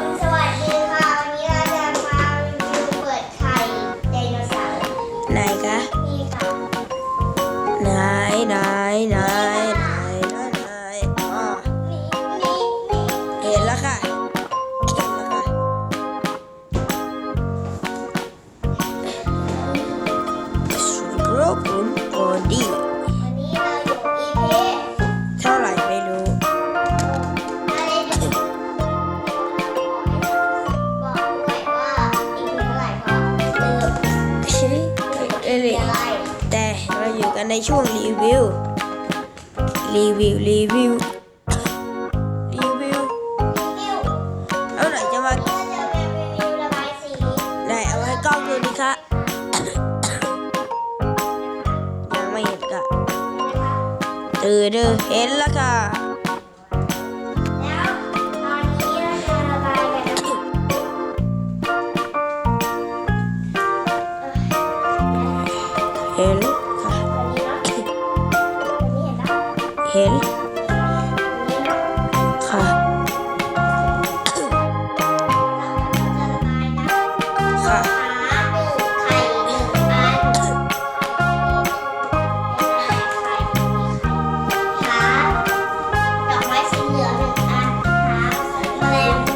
มสวัสดีค่ะวันนี้เราจะมารีวิวเปิดไข่ไดโนเสาร์ไหนคะนี่ค่ะไหนอ๋อนี่เห็นแล้วค่ะสุดโรบุนโอดีวันนี้เราอยู่ EP เท่าไหร่ไม่รู้อะไรเนี่ยบอกด้วยว่า EP เท่าไหร่เพราะลืมอะไร แต่เราอยู่กันในช่วงรีวิวรีวิวแล้วไหนจะมา เราจะมารีวิวระบายสี ไหนเอาให้กล้องดูดิคะยังไม่เห็นค่ะเห็นแล้วค่ะแล้วตอนนี้เราจะระบายกันนะคะเห็นค่ะวันนี้เนาะวันนี้เห็นปะเห็นวันนี้เนาะค่ะค่ะ ไข่หนึ่งอันหาดอกไม้สีเหลืองหนึ่งอันหาแมลงห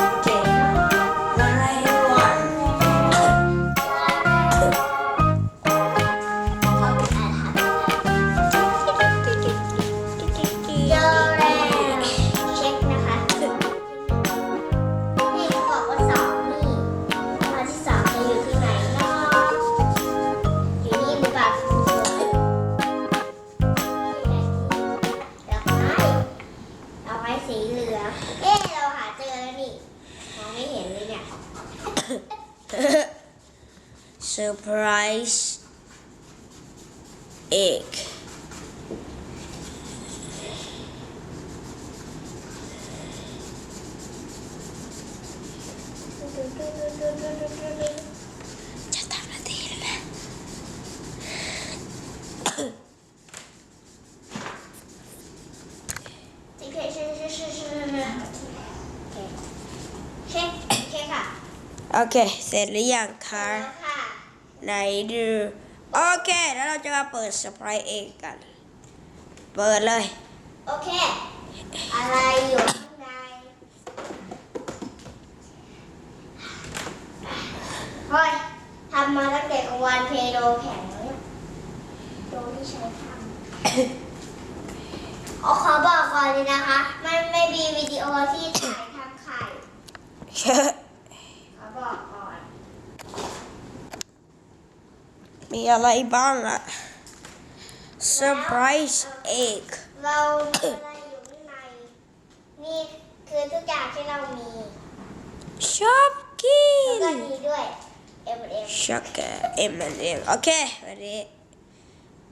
อเก่งอะไรวะเจอแล้วเช็คนะคะนี่เขาบอกว่าสองนี่มาที่สองจะอยู่ที่ไหนเนาะอยู่นี่หรือเปล่าดอกไม้สีเหลืองเราหาเจอแล้วนี่มองไม่เห็นเลยเนี่ย surprise egg จะทำนาทีแล้วนะโอเคเสร็จหรือยังคะไหนดูโอเคแล้วเราจะมาเปิด surprise egg กันเปิดเลย โอเค อะไรอยู่ข้างในเฮ้ยทำมาตั้งแต่กลางวันเพโดแข็งเนี่ยโดที่ใช้ทำขอบอกก่อนเลยนะคะมันไม่มีวิดีโอที่ถ่ายทำไข่ขอบอกก่อน มีอะไรบ้างอะ surprise egg เรามีอะไรอยู่ข้างในนี่คือทุกอย่างที่เรามี ชอบกิน แล้วก็มีด้วย M&M ช็อกโกแลต M&M โอเควันนี้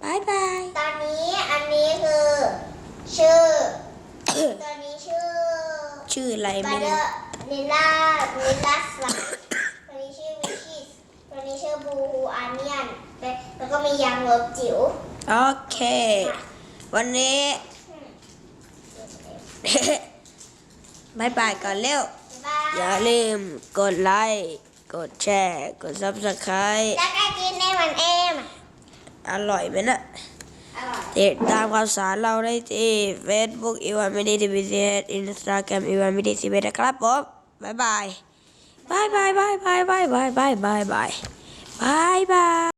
บายบาย ตอนนี้อันนี้คือชื่อ ตัวนี้ชื่อ อะไร บั ไม่ ตเตอ รู้ ร์นิลล่าสไลด์ตัวนี้ชื่อวิชิสตัวนี้ชื่อบูฮูอาเนียนแล้วก็มียางลบจิ๋ว โอเค วันนี้ บายบายก่อนเร็ว บ๊ายบาย อย่าลืมกดไลค์กดแชร์กด subscribe แล้วก็กินในวันเอ็ม อร่อยไหมนะ อร่อย ติดตามข่าวสารเราได้ที่ Facebook อีวานมินิทีวีInstagram อีวานมินิทีวีนะครับผมบายบายบายบายบายบายบายบายบายบายบายบาย